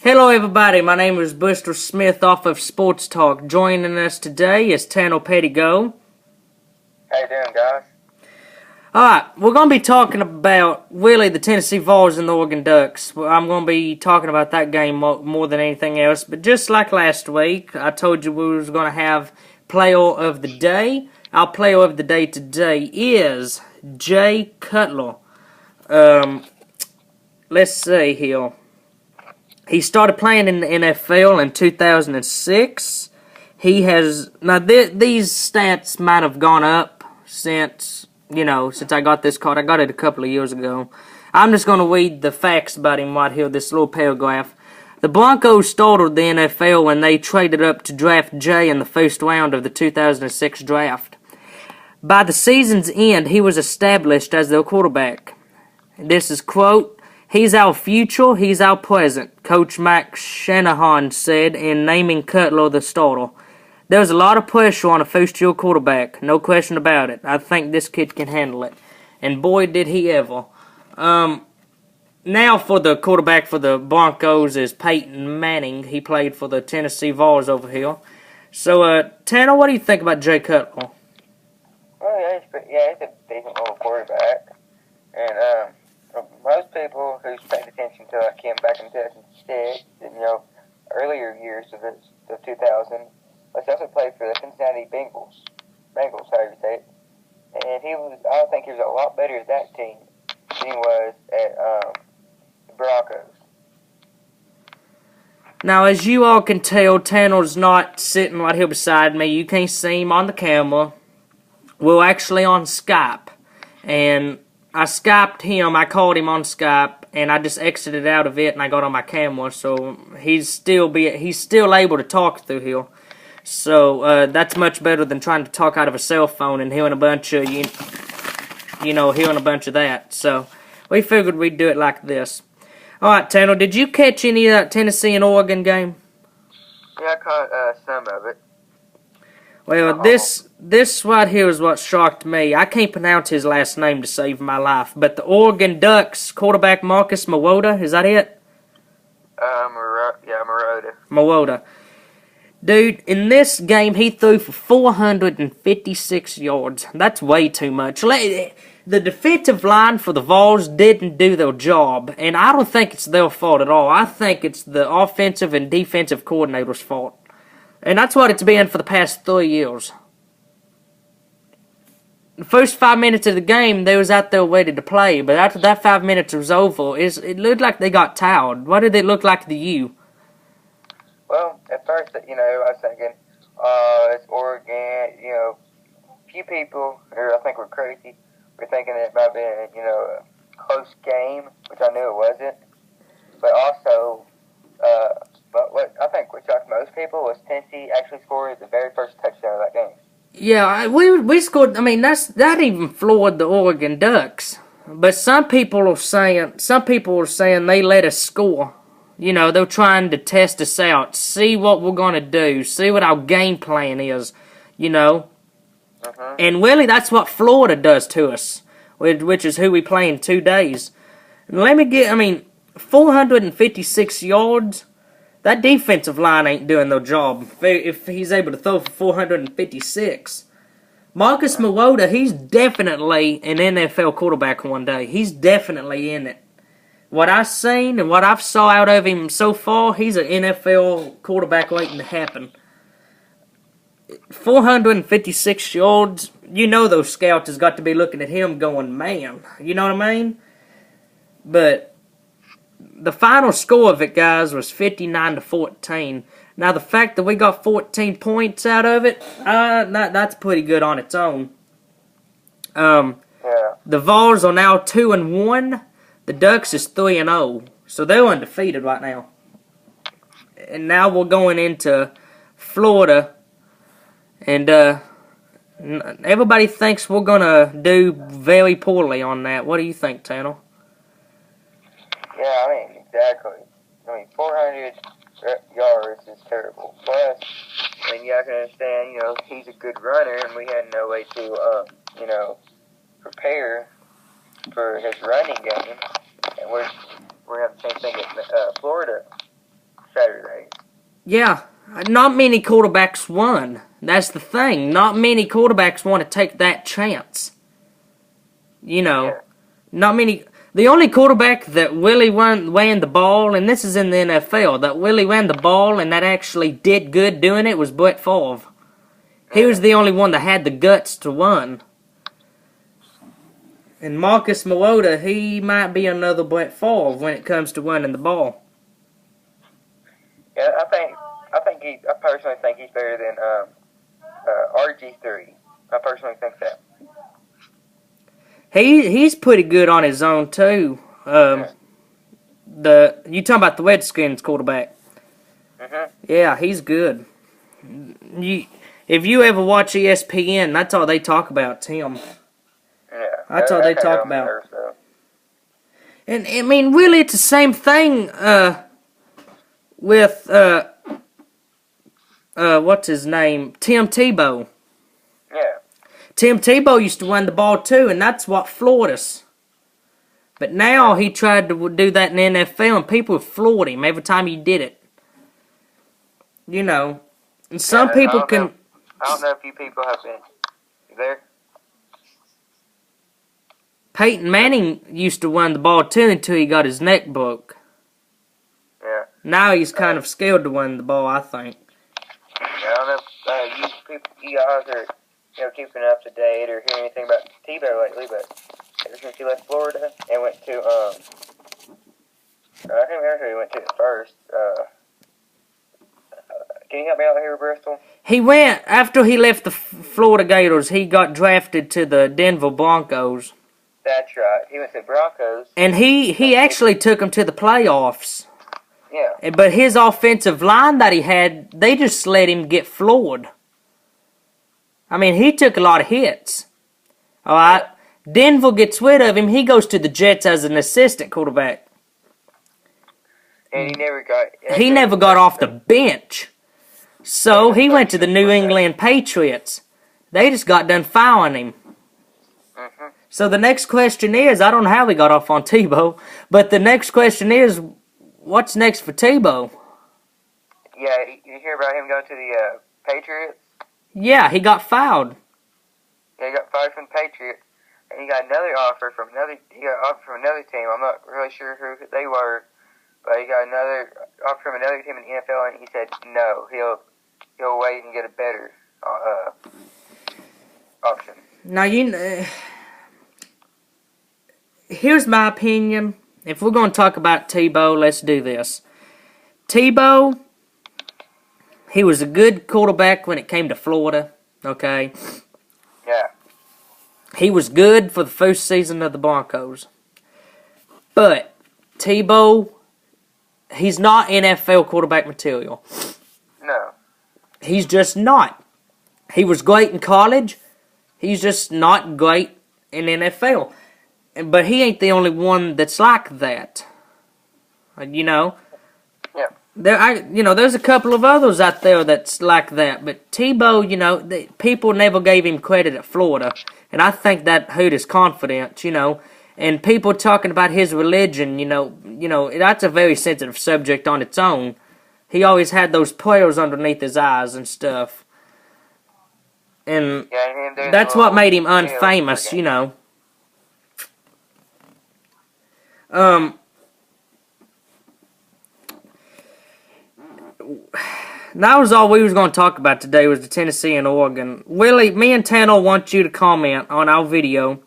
Hello everybody, my name is Buster Smith off of Sports Talk. Joining us today is Tano Pettigo. How you doing, guys? Alright, we're going to be talking about really the Tennessee Vols and the Oregon Ducks. I'm going to be talking about that game more than anything else. But just like last week, I told you we was going to have Player of the Day. Our Player of the Day today is Jay Cutler. Let's see here. He started playing in the NFL in 2006. He has now these stats might have gone up since I got this card. I got it a couple of years ago. I'm just going to read the facts about him right here. This little paragraph. The Broncos started the NFL when they traded up to draft Jay in the first round of the 2006 draft. By the season's end, he was established as their quarterback. This is quote. He's our future, he's our present, Coach Mike Shanahan said in naming Cutler the starter. There's a lot of pressure on a first-year quarterback, no question about it. I think this kid can handle it. And boy, did he ever. Now for the quarterback for the Broncos is Peyton Manning. He played for the Tennessee Vols over here. So, Tanner, what do you think about Jay Cutler? Well, he's a decent little quarterback. And, most people who's paid attention to him back in 2006 and, earlier years of the 2000s, he also played for the Cincinnati Bengals, however you say it. And I think he was a lot better at that team than he was at the Broncos. Now, as you all can tell, Tanner's not sitting right here beside me. You can't see him on the camera. We're actually on Skype. And I Skyped him, I called him on Skype, and I just exited out of it and I got on my camera, so he's still able to talk through here. So, that's much better than trying to talk out of a cell phone and hearing a bunch of, hearing a bunch of that. So, we figured we'd do it like this. Alright, Tanner, did you catch any of that Tennessee and Oregon game? Yeah, I caught some of it. Well, this right here is what shocked me. I can't pronounce his last name to save my life, but the Oregon Ducks quarterback Marcus Mariota, is that it? Mariota. Mariota. Dude, in this game, he threw for 456 yards. That's way too much. The defensive line for the Vols didn't do their job, and I don't think it's their fault at all. I think it's the offensive and defensive coordinator's fault. And that's what it's been for the past 3 years. The first 5 minutes of the game, they was out there ready to play. But after that 5 minutes was over, it looked like they got tired. What did it look like to you? Well, at first, I was thinking, it's Oregon. A few people who I think were crazy were thinking it might have been, a close game, which I knew it wasn't. But also, but what shocked most people was Tennessee actually scored the very first touchdown of that game. Yeah, we scored. I mean, that even floored the Oregon Ducks. But some people are saying they let us score. They're trying to test us out, see what we're gonna do, see what our game plan is. And really, that's what Florida does to us, which is who we play in 2 days. And 456 yards. That defensive line ain't doing their job if he's able to throw for 456. Marcus Mariota, he's definitely an NFL quarterback one day. He's definitely in it. What I've seen and what I've saw out of him so far, he's an NFL quarterback waiting to happen. 456 yards, those scouts has got to be looking at him going, man, you know what I mean? But the final score of it, guys, was 59-14. Now, the fact that we got 14 points out of it, that's pretty good on its own. Yeah. The Vols are now 2-1. The Ducks is 3-0. So they're undefeated right now. And now we're going into Florida. And everybody thinks we're going to do very poorly on that. What do you think, Tanner? Yeah, exactly. 400 yards is terrible. Plus, you have to understand, he's a good runner, and we had no way to, prepare for his running game. And we're having the same thing at Florida. Yeah, not many quarterbacks won. That's the thing. Not many quarterbacks want to take that chance. You know, Yeah. not many. The only quarterback that really ran the ball, and this is in the NFL, that really ran the ball and that actually did good doing it was Brett Favre. He was the only one that had the guts to run. And Marcus Mariota, he might be another Brett Favre when it comes to running the ball. Yeah, I personally think he's better than RG3. I personally think that. He's pretty good on his own too. You talking about the Redskins quarterback? Yeah, he's good. If you ever watch ESPN, that's all they talk about. It's him. Yeah, That's all they talk about. And I mean, really, it's the same thing with what's his name, Tim Tebow. Yeah. Tim Tebow used to run the ball too, and that's what floored us. But now he tried to do that in the NFL, and people floored him every time he did it. You know, and some people can. I don't know if you people have been. You there? Peyton Manning used to run the ball too until he got his neck broke. Yeah. Now he's kind of scared to run the ball, I think. Yeah, I don't know if you guys are keeping up to date or hearing anything about Tebow lately, but ever since he left Florida and went to I can't remember who he went to at first. Can you help me out here, Bristol? He went after he left the Florida Gators. He got drafted to the Denver Broncos. That's right. He went to Broncos. And he actually took him to the playoffs. Yeah. But his offensive line that he had, they just let him get floored. I mean, he took a lot of hits. All right. Denver gets rid of him. He goes to the Jets as an assistant quarterback. And he never got off the bench. So he went to the New England Patriots. They just got done fouling him. So the next question is, I don't know how he got off on Tebow, but the next question is, what's next for Tebow? Yeah, you hear about him going to the Patriots? Yeah, he got fouled. Yeah, he got fired from the Patriots, and he got another offer from another team. I'm not really sure who they were, but he got another offer from another team in the NFL, and he said no, he'll wait and get a better option. Now here's my opinion. If we're going to talk about Tebow, let's do this. Tebow, he was a good quarterback when it came to Florida, okay? Yeah. He was good for the first season of the Broncos. But Tebow, he's not NFL quarterback material. No. He's just not. He was great in college. He's just not great in NFL. But he ain't the only one that's like that. You know? Yeah. There's a couple of others out there that's like that. But Tebow, people never gave him credit at Florida. And I think that hurt his confidence, And people talking about his religion, that's a very sensitive subject on its own. He always had those pearls underneath his eyes and stuff. And that's what made him unfamous, That was all we was going to talk about today was the Tennessee and Oregon. Willie, me and Tanner want you to comment on our video.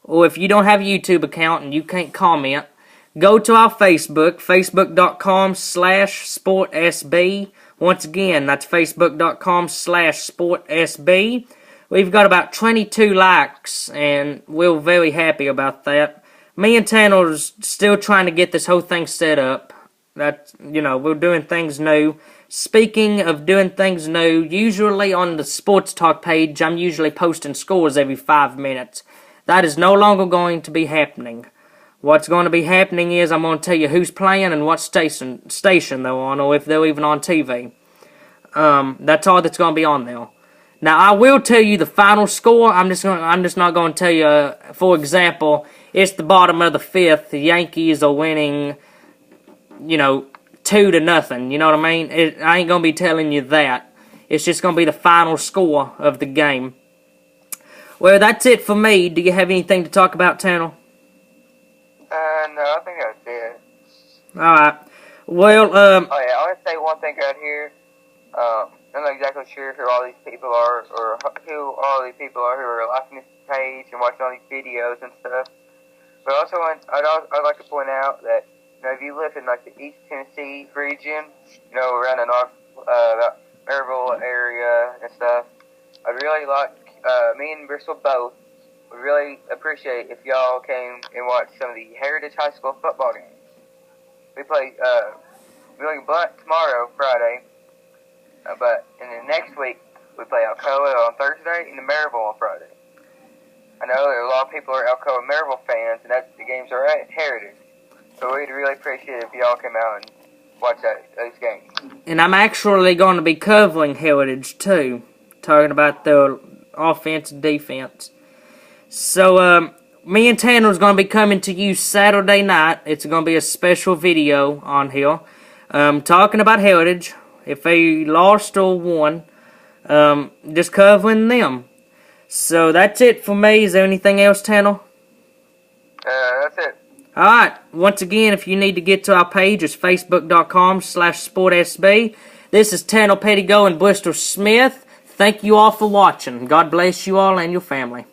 Or if you don't have a YouTube account and you can't comment, go to our Facebook, facebook.com/sportsb. Once again, that's facebook.com/sportsb. We've got about 22 likes, and we're very happy about that. Me and Tanner's still trying to get this whole thing set up. We're doing things new. Speaking of doing things new, usually on the Sports Talk page, I'm usually posting scores every 5 minutes. That is no longer going to be happening. What's going to be happening is I'm going to tell you who's playing and what station they're on, or if they're even on TV. That's all that's going to be on there. Now, I will tell you the final score. I'm just not going to tell you, for example, it's the bottom of the 5th. The Yankees are winning, 2-0. You know what I mean? I ain't going to be telling you that. It's just going to be the final score of the game. Well, that's it for me. Do you have anything to talk about, Tanner? No, I think that's it. Alright. Well, Oh, yeah, I want to say one thing out here. I'm not exactly sure who all these people are, or who all these people are who are liking this page and watching all these videos and stuff. But also, I'd like to point out that, you know, if you live in, like, the East Tennessee region, you know, around the North, Maryville area and stuff, I'd really like, me and Bristol both would really appreciate if y'all came and watched some of the Heritage High School football games. We play, Blunt tomorrow, Friday, but in the next week, we play Alcoa on Thursday and the Maryville on Friday. I know there are a lot of people who are Alcoa and Maryville fans, and the games are at Heritage. So we'd really appreciate it if y'all came out and watch those games. and I'm actually going to be covering Heritage, too. Talking about the offense and defense. So, me and Tanner's going to be coming to you Saturday night. It's going to be a special video on here. Talking about Heritage. If they lost or won. Just covering them. So, that's it for me. Is there anything else, Tanner? That's it. Alright, once again, if you need to get to our page, it's facebook.com/sportsb. This is Tanner Pettigo and Bristol Smith. Thank you all for watching. God bless you all and your family.